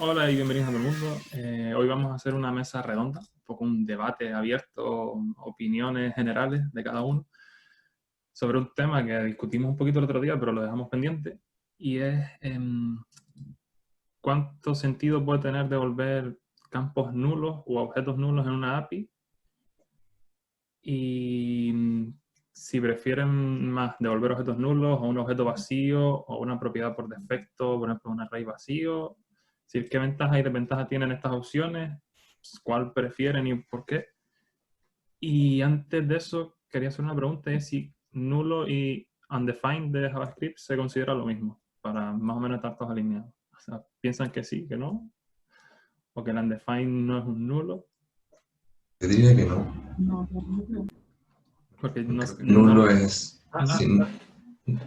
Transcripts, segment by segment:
Hola y bienvenidos a todo el mundo. Hoy vamos a hacer una mesa redonda, un poco un debate abierto, opiniones generales de cada uno sobre un tema que discutimos un poquito el otro día, pero lo dejamos pendiente, y es cuánto sentido puede tener devolver campos nulos o objetos nulos en una API, y si prefieren más devolver objetos nulos o un objeto vacío o una propiedad por defecto, por ejemplo un array vacío. Es decir, ¿qué ventajas y desventajas tienen estas opciones? ¿Cuál prefieren y por qué? Y antes de eso, quería hacer una pregunta, es si nulo y undefined de JavaScript se considera lo mismo, para más o menos estar todos alineados. O sea, ¿piensan que sí, que no? ¿O que el undefined no es un nulo? Yo diría que no. Porque no... Creo que no nulo es, sí,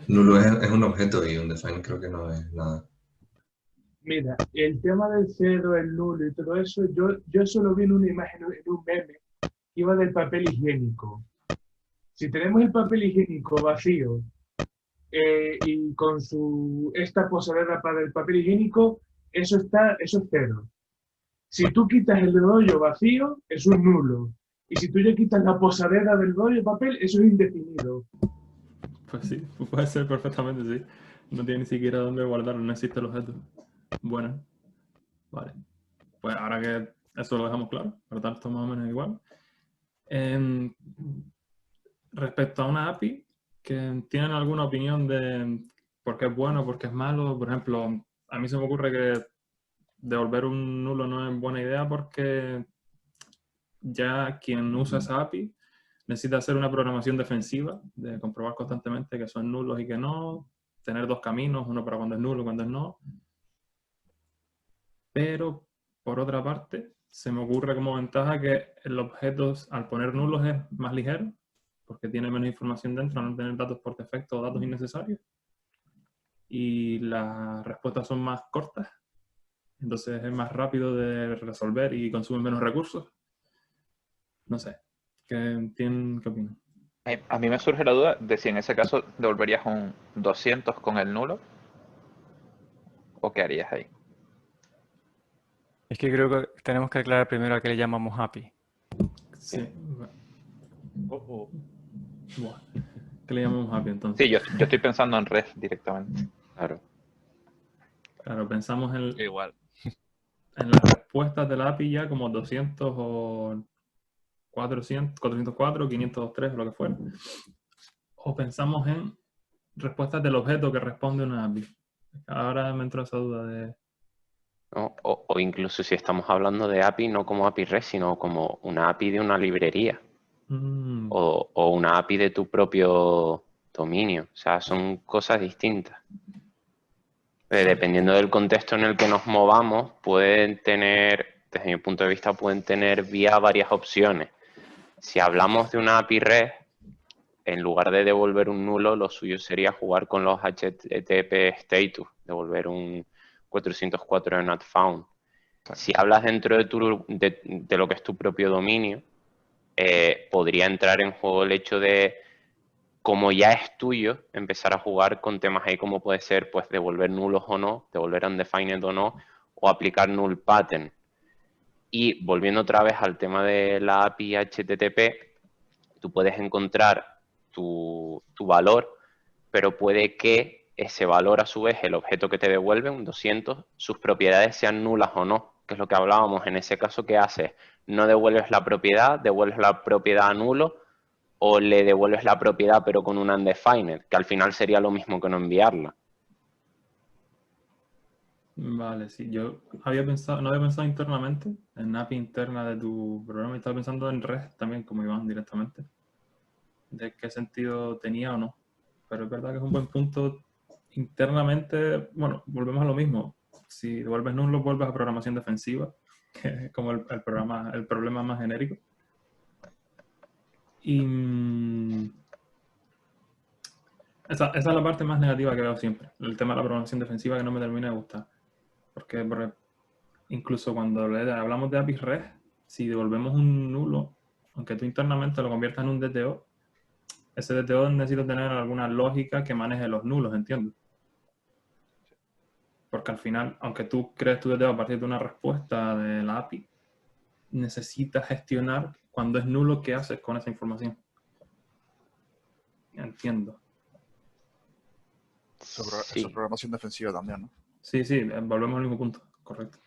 nulo es un objeto y un define creo que no es nada. Mira, el tema del cero, el nulo y todo eso, yo solo vi en una imagen, en un meme, que iba del papel higiénico. Si tenemos el papel higiénico vacío y con esta posadera para el papel higiénico, eso es cero. Si tú quitas el rollo vacío, eso es nulo. Y si tú ya quitas la posadera del rollo de papel, eso es indefinido. Pues sí, puede ser perfectamente, sí. No tiene ni siquiera dónde guardarlo, no existe el objeto. Bueno, vale. Pues ahora que eso lo dejamos claro, por lo tanto más o menos igual. Respecto a una API, que tienen alguna opinión de por qué es bueno, por qué es malo. Por ejemplo, a mí se me ocurre que devolver un nulo no es buena idea porque ya quien usa esa API necesita hacer una programación defensiva, de comprobar constantemente que son nulos y que no, tener dos caminos, uno para cuando es nulo y cuando es no. Pero, por otra parte, se me ocurre como ventaja que el objeto, al poner nulos, es más ligero, porque tiene menos información dentro, al no tener datos por defecto o datos innecesarios. Y las respuestas son más cortas, entonces es más rápido de resolver y consume menos recursos. No sé, ¿qué opinan? A mí me surge la duda de si en ese caso devolverías un 200 con el nulo o qué harías ahí. Es que creo que tenemos que aclarar primero a qué le llamamos API. Sí. Buah. ¿Qué le llamamos API entonces? Sí, yo estoy pensando en REST directamente. Claro, Claro, pensamos igual. en las respuestas de la API ya como 200 o 404, 503 o lo que fuera. O pensamos en respuestas del objeto que responde una API. Ahora me entró esa duda de... ¿No? O incluso si estamos hablando de API, no como API REST, sino como una API de una librería o una API de tu propio dominio. O sea, son cosas distintas. Dependiendo del contexto en el que nos movamos, pueden tener, desde mi punto de vista, pueden tener varias opciones. Si hablamos de una API REST, en lugar de devolver un nulo, lo suyo sería jugar con los HTTP status, devolver un 404 not found. Si hablas dentro de lo que es tu propio dominio, podría entrar en juego el hecho de, como ya es tuyo, empezar a jugar con temas ahí como puede ser pues devolver nulos o no, devolver undefined o no, o aplicar null pattern. Y volviendo otra vez al tema de la API HTTP, tú puedes encontrar tu valor, pero puede que ese valor a su vez, el objeto que te devuelve, un 200, sus propiedades sean nulas o no, que es lo que hablábamos. En ese caso, ¿qué haces? No devuelves la propiedad, devuelves la propiedad a nulo, o le devuelves la propiedad pero con un undefined, que al final sería lo mismo que no enviarla. Vale, sí. Yo no había pensado internamente en API interna de tu programa, y estaba pensando en REST también, como Iván, directamente, de qué sentido tenía o no. Pero es verdad que es un buen punto internamente. Bueno, volvemos a lo mismo. Si devuelves nulo, vuelves a programación defensiva, que es como el problema más genérico. Y esa es la parte más negativa que veo siempre, el tema de la programación defensiva, que no me termina de gustar. Porque incluso cuando hablamos de APIs REST, si devolvemos un nulo, aunque tú internamente lo conviertas en un DTO, ese DTO necesita tener alguna lógica que maneje los nulos, ¿entiendes? porque al final, aunque tú crees tu DT a partir de una respuesta de la API, necesitas gestionar cuando es nulo qué haces con esa información. Entiendo. Eso es Sí, programación defensiva también, ¿no? Sí, sí, volvemos al mismo punto, correcto.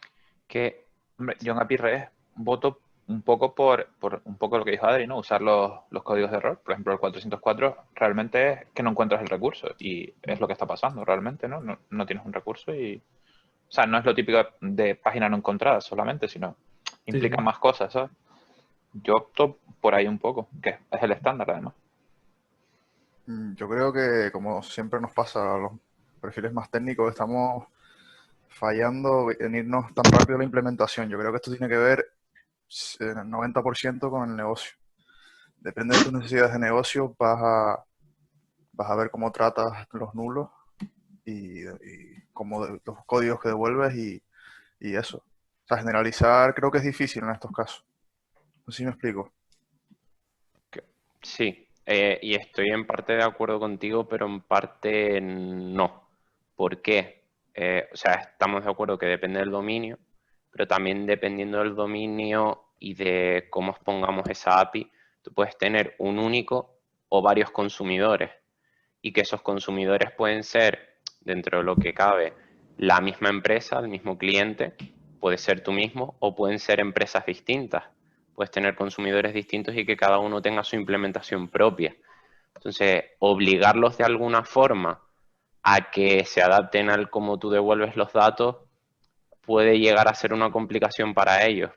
que Hombre, yo en API REST voto un poco por un poco lo que dijo Adri, ¿no? Usar los códigos de error. Por ejemplo, el 404 realmente es que no encuentras el recurso y es lo que está pasando realmente, ¿no? No tienes un recurso y... O sea, no es lo típico de página no encontrada solamente, sino implica sí. más cosas, ¿sabes? Yo opto por ahí un poco, que es el estándar además. Yo creo que, como siempre nos pasa a los perfiles más técnicos, estamos fallando en irnos tan rápido a la implementación. Yo creo que esto tiene que ver en el 90% con el negocio. Depende de tus necesidades de negocio, vas a ver cómo tratas los nulos y cómo los códigos que devuelves y eso. O sea, generalizar creo que es difícil en estos casos. No sé si me explico. sí, y estoy en parte de acuerdo contigo, pero en parte no. ¿Por qué? O sea, estamos de acuerdo que depende del dominio, pero también dependiendo del dominio y de cómo expongamos esa API, tú puedes tener un único o varios consumidores y que esos consumidores pueden ser, dentro de lo que cabe, la misma empresa, el mismo cliente, puede ser tú mismo o pueden ser empresas distintas. Puedes tener consumidores distintos y que cada uno tenga su implementación propia. Entonces, obligarlos de alguna forma a que se adapten al cómo tú devuelves los datos puede llegar a ser una complicación para ellos.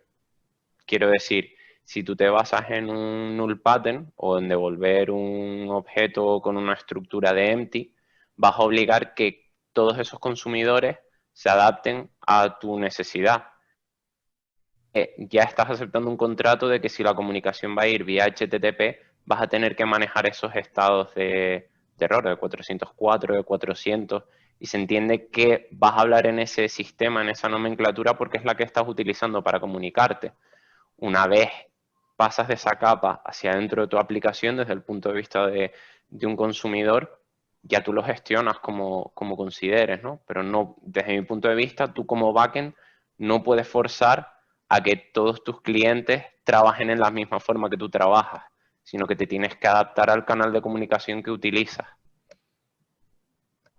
Quiero decir, si tú te basas en un null pattern o en devolver un objeto con una estructura de empty, vas a obligar que todos esos consumidores se adapten a tu necesidad. Ya estás aceptando un contrato de que si la comunicación va a ir vía HTTP, vas a tener que manejar esos estados de error, de 404, de 400, y se entiende que vas a hablar en ese sistema, en esa nomenclatura, porque es la que estás utilizando para comunicarte. Una vez pasas de esa capa hacia dentro de tu aplicación, desde el punto de vista de un consumidor, ya tú lo gestionas como consideres, ¿no? Pero no, desde mi punto de vista, tú como backend no puedes forzar a que todos tus clientes trabajen en la misma forma que tú trabajas, sino que te tienes que adaptar al canal de comunicación que utilizas.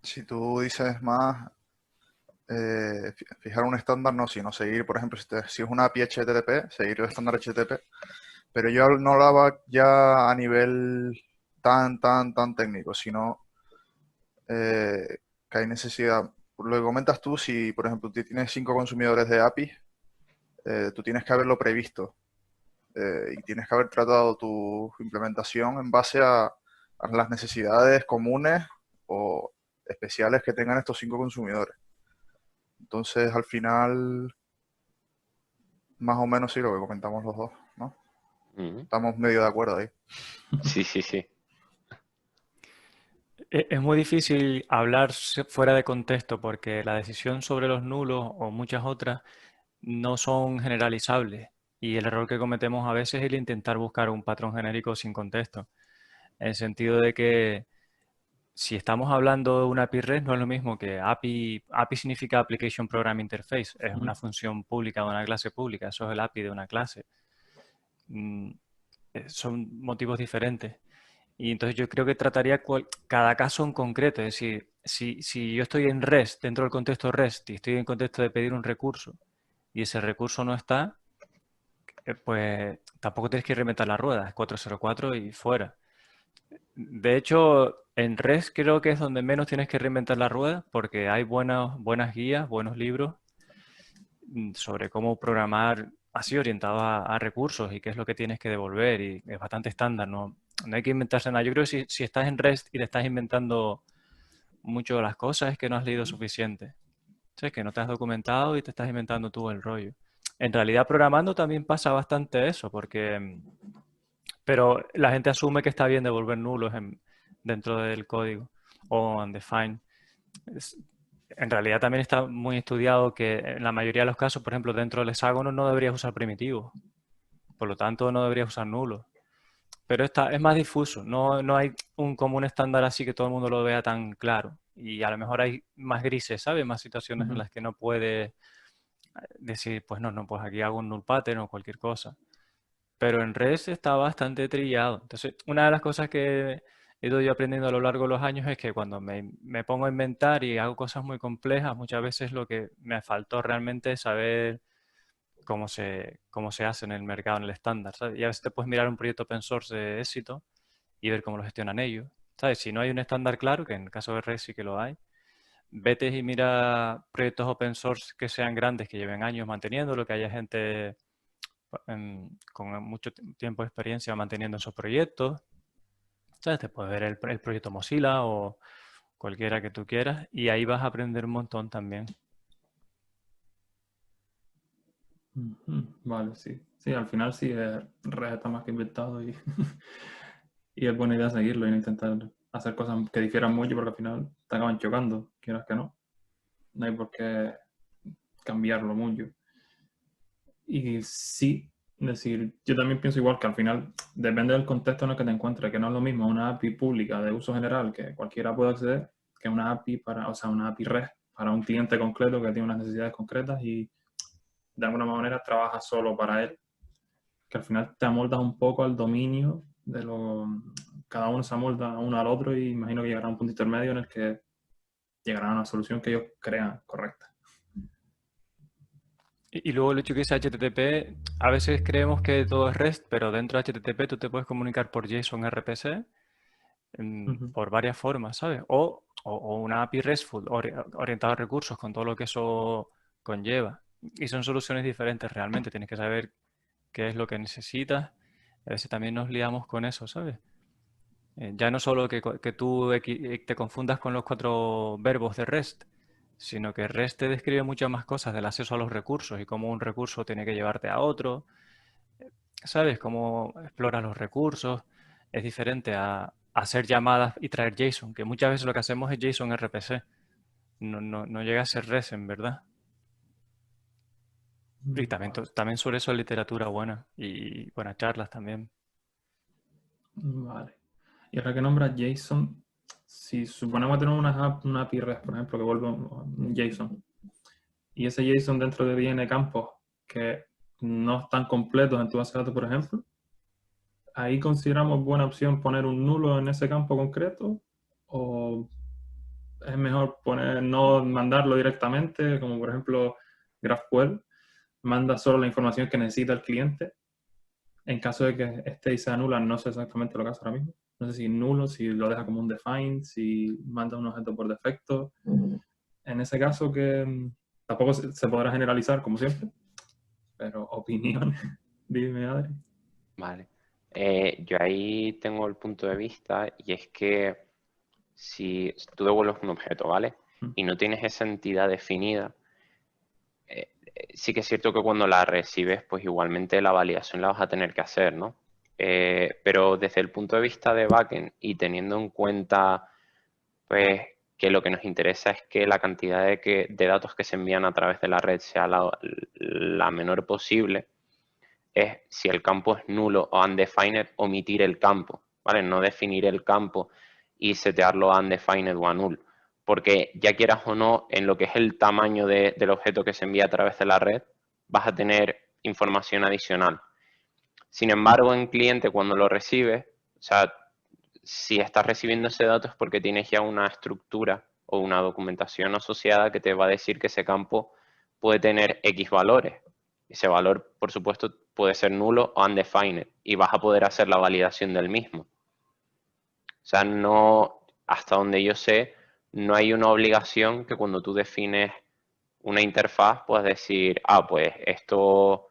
Si tú dices más, fijar un estándar, no, sino seguir, por ejemplo, si es una API HTTP, seguir el estándar HTTP. Pero yo no hablaba ya a nivel tan técnico, sino que hay necesidad. Lo que comentas tú, si por ejemplo tú tienes 5 consumidores de API, tú tienes que haberlo previsto y tienes que haber tratado tu implementación en base a las necesidades comunes o especiales que tengan estos 5 consumidores. Entonces, al final, más o menos sí lo que comentamos los dos, ¿no? Estamos medio de acuerdo ahí. Sí, sí, sí. Es muy difícil hablar fuera de contexto porque la decisión sobre los nulos o muchas otras no son generalizables y el error que cometemos a veces es el intentar buscar un patrón genérico sin contexto. En el sentido de que si estamos hablando de una API REST no es lo mismo que API. API significa Application Program Interface, es una función pública de una clase pública, eso es el API de una clase. Son motivos diferentes. Y entonces yo creo que trataría cada caso en concreto. Es decir, si yo estoy en REST, dentro del contexto REST, y estoy en contexto de pedir un recurso, y ese recurso no está, pues tampoco tienes que reinventar la rueda, es 404 y fuera. De hecho, en REST creo que es donde menos tienes que reinventar la rueda, porque hay buenas guías, buenos libros sobre cómo programar así orientado a recursos y qué es lo que tienes que devolver, y es bastante estándar, no hay que inventarse nada. Yo creo que si estás en REST y te estás inventando mucho de las cosas es que no has leído suficiente. Es que no te has documentado y te estás inventando tú el rollo. En realidad programando también pasa bastante eso, pero la gente asume que está bien devolver nulos dentro del código o undefined. En realidad también está muy estudiado que en la mayoría de los casos, por ejemplo, dentro del hexágono no deberías usar primitivos. Por lo tanto, no deberías usar nulos. Pero es más difuso. No hay un común estándar así que todo el mundo lo vea tan claro. y a lo mejor hay más grises, ¿sabes? Más situaciones en las que no puedes decir, pues no, pues aquí hago un null pattern o cualquier cosa. Pero en REST está bastante trillado. Entonces, una de las cosas que he ido yo aprendiendo a lo largo de los años es que cuando me pongo a inventar y hago cosas muy complejas, muchas veces lo que me faltó realmente es saber cómo se hace en el mercado, en el estándar, ¿sabes? Y a veces te puedes mirar un proyecto open source de éxito y ver cómo lo gestionan ellos, ¿sabes? Si no hay un estándar claro, que en el caso de REST sí que lo hay, vete y mira proyectos open source que sean grandes, que lleven años manteniéndolo, que haya gente con mucho tiempo de experiencia manteniendo esos proyectos, ¿sabes? Te puedes ver el proyecto Mozilla o cualquiera que tú quieras y ahí vas a aprender un montón también. Vale, sí. Sí, al final sí, Red está más que inventado y, y es buena idea seguirlo y no intentar hacer cosas que difieran mucho porque al final te acaban chocando, quieras que no. No hay por qué cambiarlo mucho. Y sí, es decir, yo también pienso igual que al final depende del contexto en el que te encuentres, que no es lo mismo una API pública de uso general que cualquiera puede acceder, que una API una API REST para un cliente concreto que tiene unas necesidades concretas y de alguna manera trabaja solo para él, que al final te amoldas un poco al dominio de lo... Cada uno se amolda uno al otro y imagino que llegará a un punto intermedio en el que llegará a una solución que ellos crean correcta. Y luego el hecho que es HTTP, a veces creemos que todo es REST, pero dentro de HTTP tú te puedes comunicar por JSON RPC por varias formas, ¿sabes? O una API RESTful orientada a recursos con todo lo que eso conlleva. Y son soluciones diferentes realmente, tienes que saber qué es lo que necesitas. A veces también nos liamos con eso, ¿sabes? Ya no solo que tú te confundas con los 4 verbos de REST, sino que REST te describe muchas más cosas del acceso a los recursos y cómo un recurso tiene que llevarte a otro, ¿sabes? Cómo exploras los recursos. Es diferente a hacer llamadas y traer JSON, que muchas veces lo que hacemos es JSON RPC. No llega a ser REST, en verdad. Y también sobre eso literatura buena y buenas charlas también. Vale. Y ahora que nombras JSON, si suponemos que tenemos una API REST, por ejemplo, que vuelve un JSON, y ese JSON dentro de tiene campos que no están completos en tu base de datos, por ejemplo, ahí consideramos buena opción poner un nulo en ese campo concreto, o es mejor no mandarlo directamente, como por ejemplo GraphQL, manda solo la información que necesita el cliente. En caso de que este y sea nula, no sé exactamente lo que hace ahora mismo. No sé si nulo, si lo deja como un define, si manda un objeto por defecto. En ese caso que tampoco se podrá generalizar, como siempre, pero opiniones. Dime, Adri. Vale. Yo ahí tengo el punto de vista y es que si tú devuelves un objeto, ¿vale? Y no tienes esa entidad definida, sí que es cierto que cuando la recibes, pues igualmente la validación la vas a tener que hacer, ¿no? Pero desde el punto de vista de backend y teniendo en cuenta, pues, que lo que nos interesa es que la cantidad de datos que se envían a través de la red sea la menor posible, es si el campo es nulo o undefined, omitir el campo, ¿vale? No definir el campo y setearlo a undefined o a null. Porque ya quieras o no, en lo que es el tamaño del objeto que se envía a través de la red, vas a tener información adicional. Sin embargo, en cliente, cuando lo recibes, o sea, si estás recibiendo ese dato es porque tienes ya una estructura o una documentación asociada que te va a decir que ese campo puede tener X valores. Ese valor, por supuesto, puede ser nulo o undefined y vas a poder hacer la validación del mismo. O sea, no, hasta donde yo sé, no hay una obligación que cuando tú defines una interfaz puedas decir, pues esto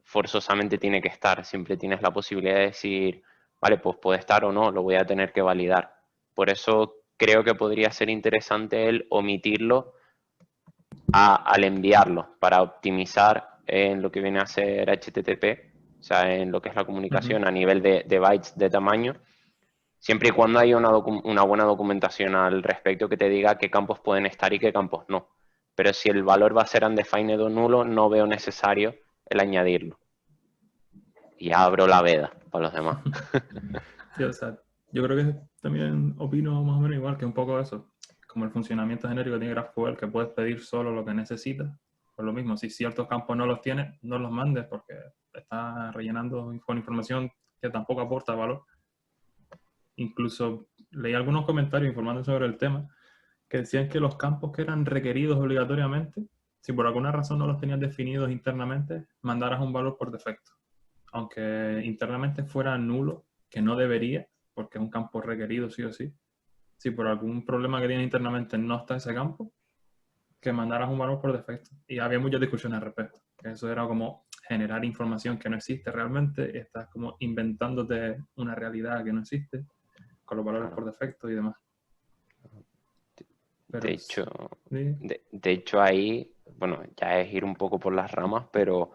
forzosamente tiene que estar. Siempre tienes la posibilidad de decir, vale, pues puede estar o no, lo voy a tener que validar. Por eso creo que podría ser interesante el omitirlo al enviarlo para optimizar en lo que viene a ser HTTP, o sea, en lo que es la comunicación a nivel de bytes de tamaño, siempre y cuando haya una buena documentación al respecto que te diga qué campos pueden estar y qué campos no. Pero si el valor va a ser undefined o nulo, no veo necesario el añadirlo. Y ya abro la veda para los demás. Sí, o sea, yo creo que también opino más o menos igual, que un poco eso. como el funcionamiento genérico tiene GraphQL, que puedes pedir solo lo que necesitas. Por lo mismo, si ciertos campos no los tienes, no los mandes porque estás rellenando con información que tampoco aporta valor. Incluso leí algunos comentarios informando sobre el tema que decían que los campos que eran requeridos obligatoriamente, si por alguna razón no los tenías definidos internamente, mandaras un valor por defecto. Aunque internamente fuera nulo, que no debería, porque es un campo requerido sí o sí. Si por algún problema que tienes internamente no está ese campo, que mandaras un valor por defecto. Y había muchas discusiones al respecto. Que eso era como generar información que no existe realmente, y estás como inventándote una realidad que no existe, con los valores por defecto y demás. Pero, De hecho, ¿sí? de hecho ahí, bueno, ya es ir un poco por las ramas, pero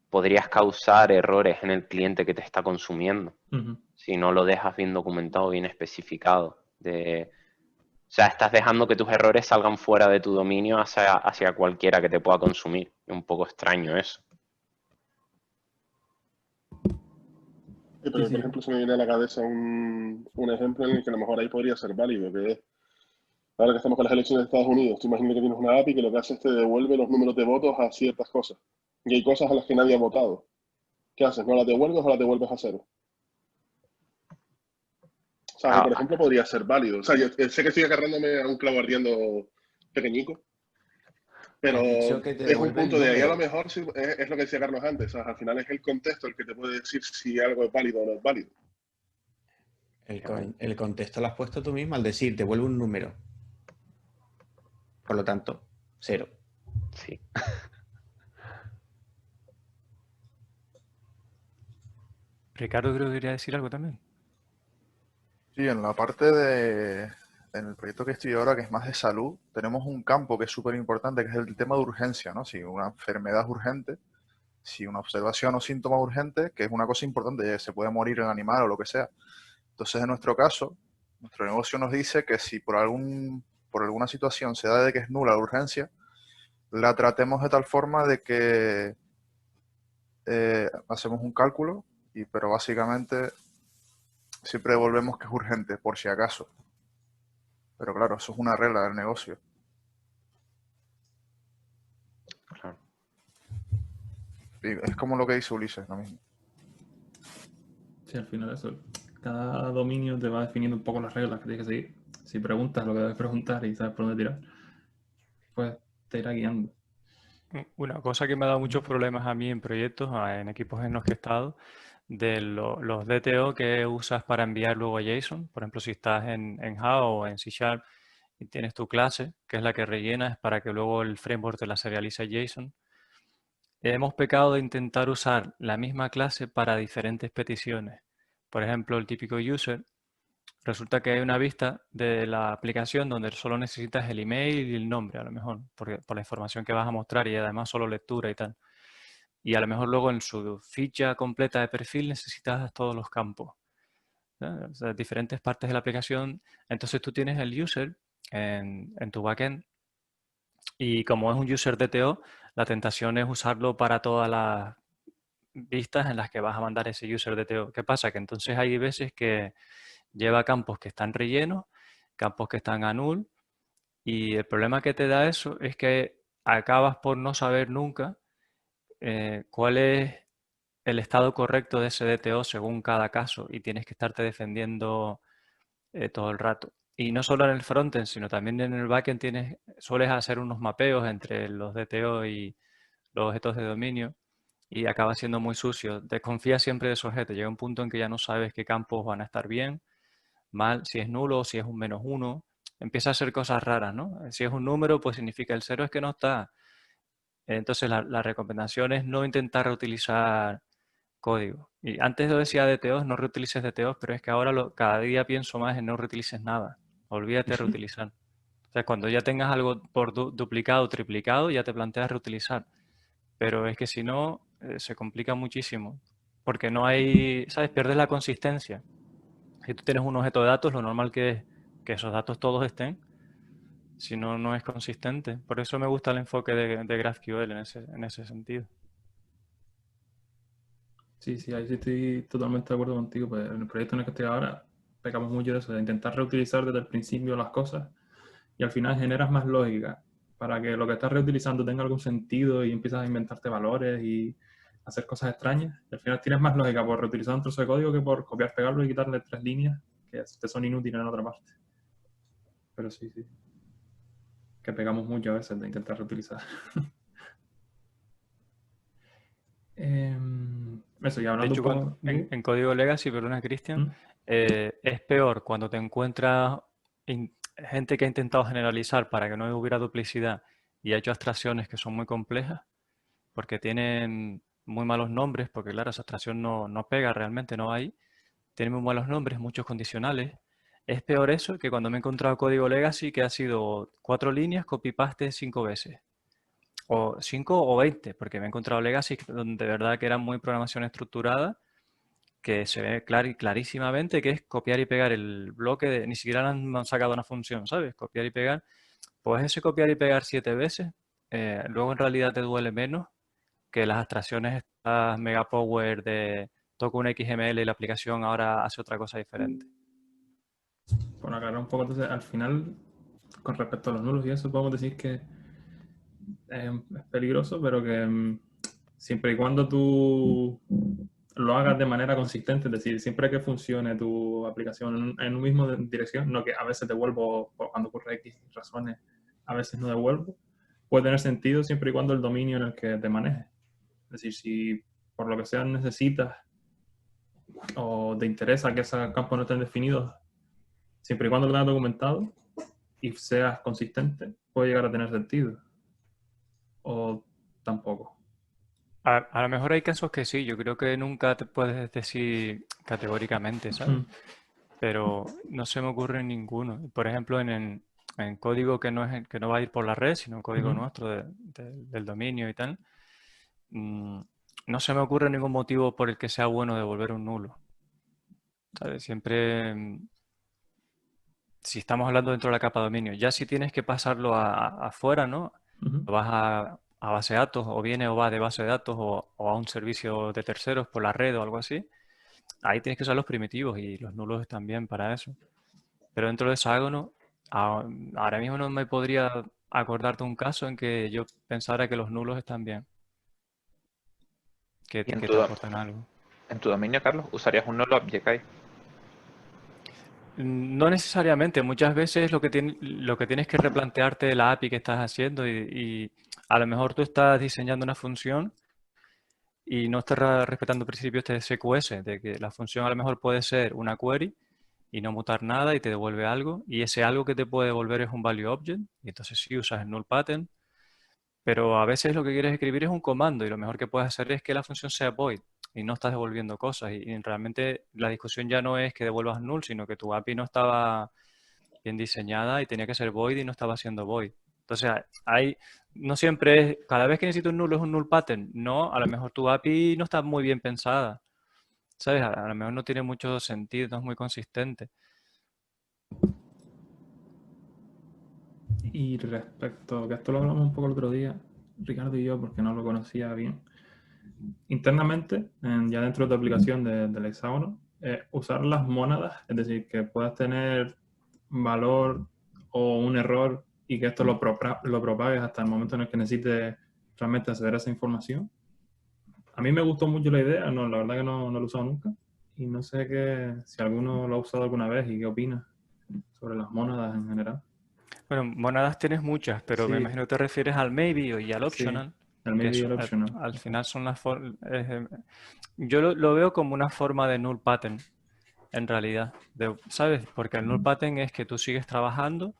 podrías causar errores en el cliente que te está consumiendo. Si no lo dejas bien documentado, bien especificado. O sea, estás dejando que tus errores salgan fuera de tu dominio hacia cualquiera que te pueda consumir. Es un poco extraño eso. Sí, pero por ejemplo se me viene a la cabeza un ejemplo en el que a lo mejor ahí podría ser válido, que es, ahora que estamos con las elecciones de Estados Unidos, tú imaginas que tienes una API que lo que hace es te devuelve los números de votos a ciertas cosas. Y hay cosas a las que nadie ha votado. ¿Qué haces? ¿No las devuelves o las devuelves a cero? O sea, que por ejemplo podría ser válido. O sea, yo sé que estoy agarrándome a un clavo ardiendo pequeñico, pero es un punto de ahí a lo mejor sí, es lo que decía Carlos antes. O sea, al final es el contexto el que te puede decir si algo es válido o no es válido. El contexto lo has puesto tú mismo al decir, devuelve un número. Por lo tanto, 0. Sí. Ricardo creo que quería decir algo también. Sí, en la parte en el proyecto que estoy ahora, que es más de salud, tenemos un campo que es súper importante, que es el tema de urgencia, ¿no? Si una enfermedad es urgente, si una observación o síntoma urgente, que es una cosa importante, se puede morir el animal o lo que sea. Entonces, en nuestro caso, nuestro negocio nos dice que si por alguna situación se da de que es nula la urgencia, la tratemos de tal forma de que hacemos un cálculo, pero básicamente siempre devolvemos que es urgente, por si acaso. Pero claro, eso es una regla del negocio. Claro. Y es como lo que dice Ulises, lo mismo. Sí, al final eso. Cada dominio te va definiendo un poco las reglas que tienes que seguir. Si preguntas lo que debes preguntar y sabes por dónde tirar, pues te irá guiando. Una cosa que me ha dado muchos problemas a mí en proyectos, en equipos en los que he estado, de los DTO que usas para enviar luego a JSON. Por ejemplo, si estás en Java o en C# y tienes tu clase, que es la que rellenas para que luego el framework te la serialice a JSON. Hemos pecado de intentar usar la misma clase para diferentes peticiones. Por ejemplo, el típico user, resulta que hay una vista de la aplicación donde solo necesitas el email y el nombre, a lo mejor, por la información que vas a mostrar y además solo lectura y tal. Y a lo mejor luego en su ficha completa de perfil necesitas todos los campos. O sea, diferentes partes de la aplicación. Entonces tú tienes el user en tu backend y como es un user DTO, la tentación es usarlo para todas las vistas en las que vas a mandar ese user DTO. ¿Qué pasa? Que entonces hay veces que lleva campos que están rellenos, campos que están a null, y el problema que te da eso es que acabas por no saber nunca cuál es el estado correcto de ese DTO según cada caso y tienes que estarte defendiendo todo el rato. Y no solo en el frontend, sino también en el backend sueles hacer unos mapeos entre los DTO y los objetos de dominio y acaba siendo muy sucio. Desconfía siempre de esos objetos. Llega un punto en que ya no sabes qué campos van a estar bien, mal, si es nulo, si es un -1. Empieza a hacer cosas raras, ¿no? Si es un número, pues significa el 0 es que no está. Entonces la recomendación es no intentar reutilizar código. Y antes lo decía DTOs, no reutilices DTOs, pero es que ahora cada día pienso más en no reutilices nada. Olvídate de reutilizar. O sea, cuando ya tengas algo por duplicado o triplicado, ya te planteas reutilizar. Pero es que si no, se complica muchísimo. Porque no hay, ¿sabes? Pierdes la consistencia. Si tú tienes un objeto de datos, lo normal que es que esos datos todos estén. Si no, no es consistente. Por eso me gusta el enfoque de GraphQL en ese sentido. Sí, sí, ahí sí estoy totalmente de acuerdo contigo. Pues en el proyecto en el que estoy ahora, pecamos mucho de eso, de intentar reutilizar desde el principio las cosas y al final generas más lógica para que lo que estás reutilizando tenga algún sentido y empiezas a inventarte valores y hacer cosas extrañas. Y al final tienes más lógica por reutilizar un trozo de código que por copiar, pegarlo y quitarle 3 líneas que te son inútiles en otra parte. Pero sí, sí. Que pegamos mucho a veces de intentar reutilizar. Eso, ya De hablando hecho, un poco... en código legacy, perdona, Cristian, es peor cuando te encuentras gente que ha intentado generalizar para que no hubiera duplicidad y ha hecho abstracciones que son muy complejas porque tienen muy malos nombres, porque claro, esa abstracción no pega realmente, no va ahí. Tiene muy malos nombres, muchos condicionales. Es peor eso que cuando me he encontrado código legacy que ha sido 4 líneas, copy-paste 5 veces. O 5 o 20, porque me he encontrado legacy donde de verdad que eran muy programación estructurada, que se ve clarísimamente que es copiar y pegar el bloque, ni siquiera han sacado una función, ¿sabes? Copiar y pegar. Pues ese copiar y pegar 7 veces, luego en realidad te duele menos que las abstracciones estas mega power de toco un XML y la aplicación ahora hace otra cosa diferente. Por aclarar un poco, entonces, al final, con respecto a los nulos y eso, podemos decir que es peligroso, pero que siempre y cuando tú lo hagas de manera consistente, es decir, siempre que funcione tu aplicación en un mismo dirección, no que a veces devuelvo cuando ocurre X razones, a veces no devuelvo, puede tener sentido siempre y cuando el dominio en el que te manejes. Es decir, si por lo que sea necesitas o te interesa que esos campos no estén definidos, siempre y cuando lo tengas documentado y seas consistente, puede llegar a tener sentido. O tampoco. A lo mejor hay casos que sí, yo creo que nunca te puedes decir categóricamente, ¿sabes? Pero no se me ocurre ninguno. Por ejemplo, en código que no va a ir por la red, sino código nuestro del dominio y tal, no se me ocurre ningún motivo por el que sea bueno devolver un nulo. ¿Sabes? Siempre, si estamos hablando dentro de la capa de dominio, ya si tienes que pasarlo afuera, ¿no? Lo vas a base de datos, o viene o va de base de datos, o a un servicio de terceros por la red o algo así. Ahí tienes que usar los primitivos y los nulos están bien para eso. Pero dentro de Hexágono, ahora mismo no me podría acordarte un caso en que yo pensara que los nulos están bien. Que te aportan algo. ¿En tu dominio, Carlos, usarías un null object? No necesariamente. Muchas veces lo que tienes que replantearte la API que estás haciendo y a lo mejor tú estás diseñando una función y no estás respetando principios de SQS, de que la función a lo mejor puede ser una query y no mutar nada y te devuelve algo, y ese algo que te puede devolver es un value object, y entonces sí usas el null pattern, pero a veces lo que quieres escribir es un comando y lo mejor que puedes hacer es que la función sea void y no estás devolviendo cosas, y realmente la discusión ya no es que devuelvas null, sino que tu API no estaba bien diseñada y tenía que ser void y no estaba siendo void. Entonces, no siempre es, cada vez que necesito un null es un null pattern. No, a lo mejor tu API no está muy bien pensada. ¿Sabes? A lo mejor no tiene mucho sentido, no es muy consistente. Y respecto, que esto lo hablamos un poco el otro día, Ricardo y yo, porque no lo conocía bien. Internamente, ya dentro de tu aplicación del hexágono, usar las mónadas, es decir, que puedas tener valor o un error y que esto lo propagues hasta el momento en el que necesites realmente acceder a esa información. A mí me gustó mucho la idea, no, la verdad que no lo he usado nunca. Y no sé si alguno lo ha usado alguna vez y qué opina sobre las mónadas en general. Bueno, monadas tienes muchas, pero me imagino que te refieres al maybe y al optional. Sí, al maybe y al optional. Al final son las formas... yo lo veo como una forma de null pattern, en realidad. ¿Sabes? Porque el null pattern es que tú sigues trabajando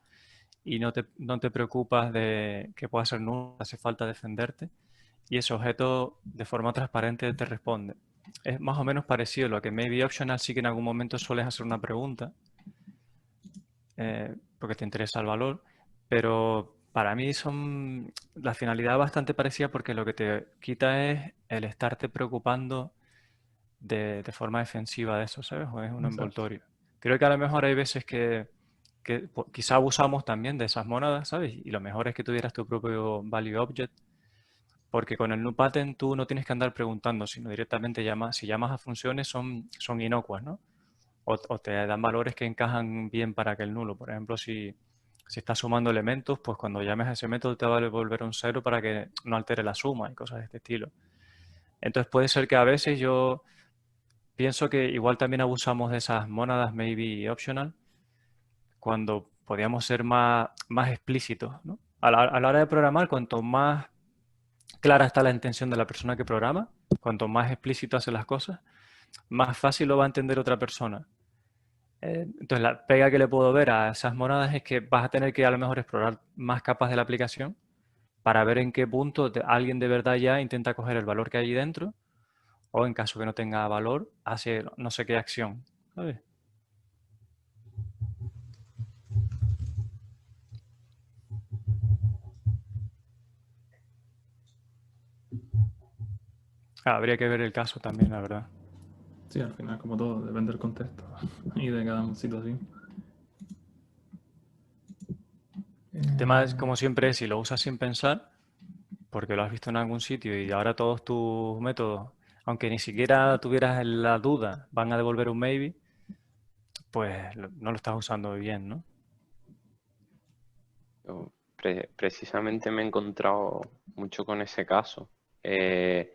y no te preocupas de que pueda ser null, hace falta defenderte. Y ese objeto de forma transparente te responde. Es más o menos parecido a lo que maybe optional sí que en algún momento sueles hacer una pregunta. Porque te interesa el valor, pero para mí son la finalidad bastante parecida porque lo que te quita es el estarte preocupando de forma defensiva de eso, ¿sabes? O es un envoltorio. Creo que a lo mejor hay veces que quizá abusamos también de esas mónadas, ¿sabes? Y lo mejor es que tuvieras tu propio value object, porque con el null pattern tú no tienes que andar preguntando, sino directamente si llamas a funciones son inocuas, ¿no? O te dan valores que encajan bien para aquel nulo. Por ejemplo, si Si estás sumando elementos, pues cuando llames a ese método te va a devolver un 0 para que no altere la suma y cosas de este estilo. Entonces puede ser que a veces yo pienso que igual también abusamos de esas mónadas maybe optional cuando podíamos ser más explícitos, ¿no? A la hora de programar, cuanto más clara está la intención de la persona que programa, cuanto más explícito hace las cosas, más fácil lo va a entender otra persona. Entonces, la pega que le puedo ver a esas monadas es que vas a tener que a lo mejor explorar más capas de la aplicación para ver en qué punto alguien de verdad ya intenta coger el valor que hay dentro, o en caso que no tenga valor, hace no sé qué acción, ¿sabes? Habría que ver el caso también, la verdad. Sí, al final, como todo, depende del contexto y de cada situación. El tema es, como siempre, si lo usas sin pensar, porque lo has visto en algún sitio y ahora todos tus métodos, aunque ni siquiera tuvieras la duda, van a devolver un maybe, pues no lo estás usando bien, ¿no? Yo precisamente me he encontrado mucho con ese caso. Es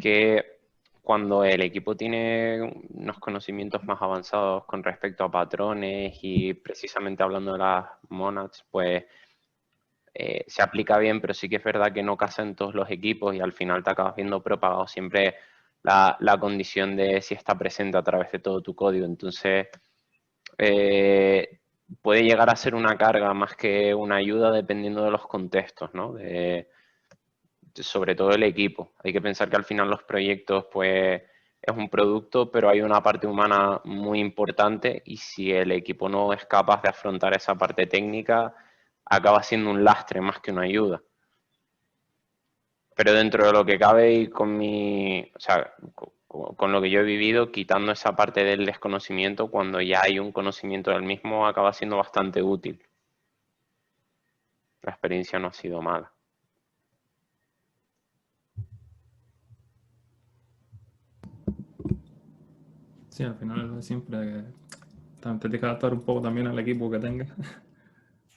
que cuando el equipo tiene unos conocimientos más avanzados con respecto a patrones y precisamente hablando de las monads, pues se aplica bien, pero sí que es verdad que no casa en todos los equipos y al final te acabas viendo propagado siempre la condición de si está presente a través de todo tu código. Entonces, puede llegar a ser una carga más que una ayuda dependiendo de los contextos, ¿no? Sobre todo el equipo. Hay que pensar que al final los proyectos, pues, es un producto, pero hay una parte humana muy importante y si el equipo no es capaz de afrontar esa parte técnica, acaba siendo un lastre más que una ayuda. Pero dentro de lo que cabe y o sea, con lo que yo he vivido, quitando esa parte del desconocimiento, cuando ya hay un conocimiento del mismo, acaba siendo bastante útil. La experiencia no ha sido mala. Sí, al final es lo de siempre. Te tienes que adaptar un poco también al equipo que tengas,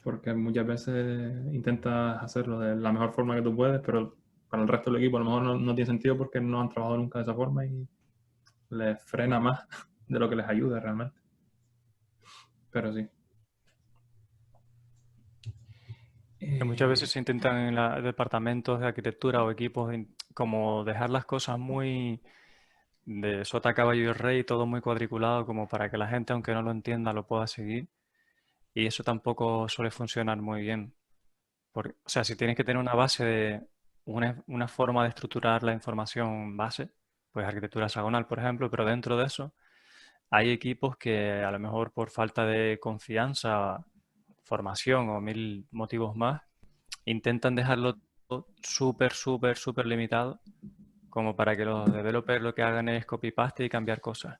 porque muchas veces intentas hacerlo de la mejor forma que tú puedes, pero para el resto del equipo a lo mejor no tiene sentido porque no han trabajado nunca de esa forma y les frena más de lo que les ayuda realmente. Pero sí. Muchas veces se intentan en departamentos de arquitectura o equipos como dejar las cosas muy de sota, caballo y rey, todo muy cuadriculado como para que la gente, aunque no lo entienda, lo pueda seguir. Y eso tampoco suele funcionar muy bien. Porque, o sea, si tienes que tener una base de una forma de estructurar la información base, pues arquitectura hexagonal, por ejemplo, pero dentro de eso hay equipos que a lo mejor por falta de confianza, formación o mil motivos más, intentan dejarlo todo súper limitado, como para que los developers lo que hagan es copy-paste y cambiar cosas.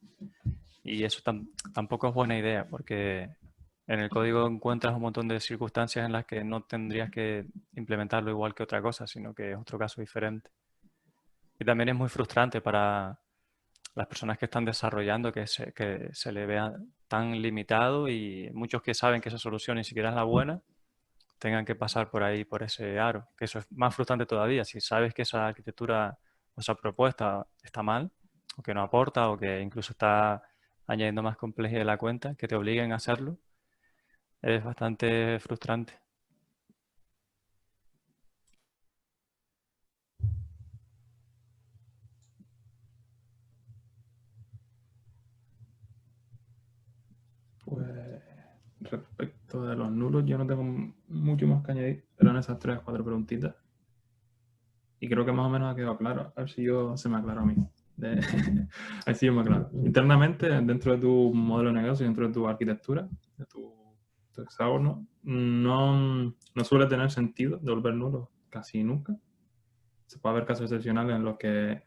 Y eso tampoco es buena idea, porque en el código encuentras un montón de circunstancias en las que no tendrías que implementarlo igual que otra cosa, sino que es otro caso diferente. Y también es muy frustrante para las personas que están desarrollando que se le vea tan limitado y muchos que saben que esa solución ni siquiera es la buena, tengan que pasar por ahí, por ese aro. Que eso es más frustrante todavía. Si sabes que esa arquitectura o esa propuesta está mal, o que no aporta, o que incluso está añadiendo más complejidad de la cuenta, que te obliguen a hacerlo, es bastante frustrante. Pues respecto de los nulos, yo no tengo mucho más que añadir. Eran esas 3 o 4 preguntitas. Y creo que más o menos ha quedado claro. A ver si se me aclaró a mí. A ver si yo me aclaro. Internamente, dentro de tu modelo de negocio, dentro de tu arquitectura, de tu hexágono, no suele tener sentido devolver nulos casi nunca. Se puede haber casos excepcionales en los que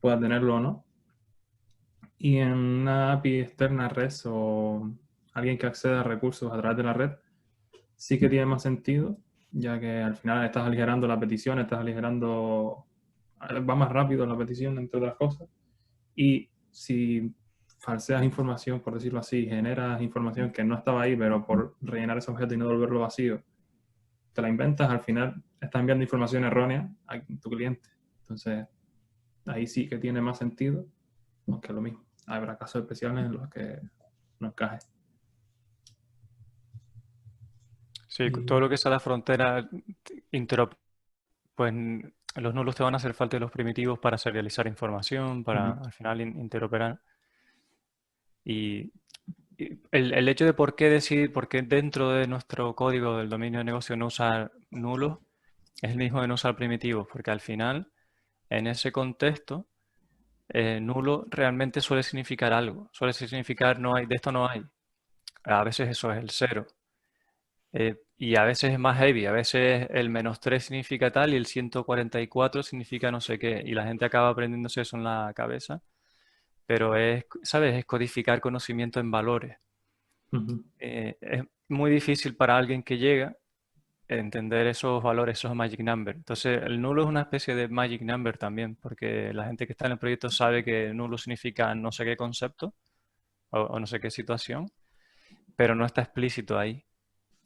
pueda tenerlo o no. Y en una API externa REST o alguien que acceda a recursos a través de la red, sí que tiene más sentido, ya que al final estás aligerando la petición, va más rápido la petición, entre otras cosas. Y si falseas información, por decirlo así, generas información que no estaba ahí, pero por rellenar ese objeto y no devolverlo vacío, te la inventas, al final estás enviando información errónea a tu cliente. Entonces, ahí sí que tiene más sentido, aunque lo mismo. Habrá casos especiales en los que no encaje. Sí, todo lo que sea la frontera pues los nulos te van a hacer falta de los primitivos para serializar información, para al final interoperar. Y el hecho de por qué decidir, por qué dentro de nuestro código del dominio de negocio no usar nulos, es el mismo de no usar primitivos, porque al final, en ese contexto, nulo realmente suele significar algo. Suele significar no hay, de esto no hay. A veces eso es el 0. Y a veces es más heavy. A veces el -3 significa tal y el 144 significa no sé qué. Y la gente acaba aprendiéndose eso en la cabeza. Pero es, ¿sabes? Es codificar conocimiento en valores. Es muy difícil para alguien que llega entender esos valores, esos magic number. Entonces, el nulo es una especie de magic number también, porque la gente que está en el proyecto sabe que nulo significa no sé qué concepto o no sé qué situación, pero no está explícito ahí.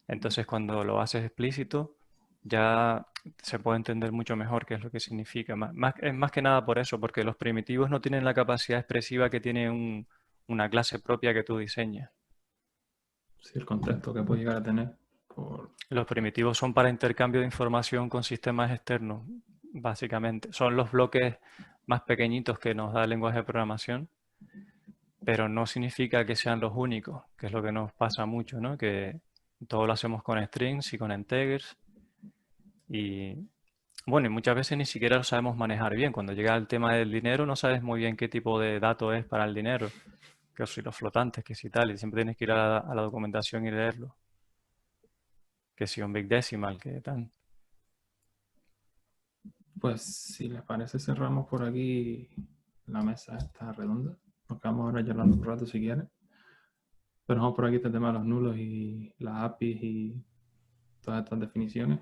Entonces, cuando lo haces explícito, ya se puede entender mucho mejor qué es lo que significa. Es más que nada por eso, porque los primitivos no tienen la capacidad expresiva que tiene una clase propia que tú diseñas. Sí, el contexto que puede llegar a tener. Los primitivos son para intercambio de información con sistemas externos, básicamente. Son los bloques más pequeñitos que nos da el lenguaje de programación, pero no significa que sean los únicos, que es lo que nos pasa mucho, ¿no? Que todo lo hacemos con strings y con integers. Y bueno, y muchas veces ni siquiera lo sabemos manejar bien. Cuando llega el tema del dinero, no sabes muy bien qué tipo de dato es para el dinero, que si los flotantes, que si tal, y siempre tienes que ir a la documentación y leerlo. Que si un big decimal, que tal. Pues si les parece, cerramos por aquí la mesa esta redonda. Nos quedamos ahora charlando un rato si quieren. Pero vamos por aquí este tema de los nulos y las APIs y todas estas definiciones.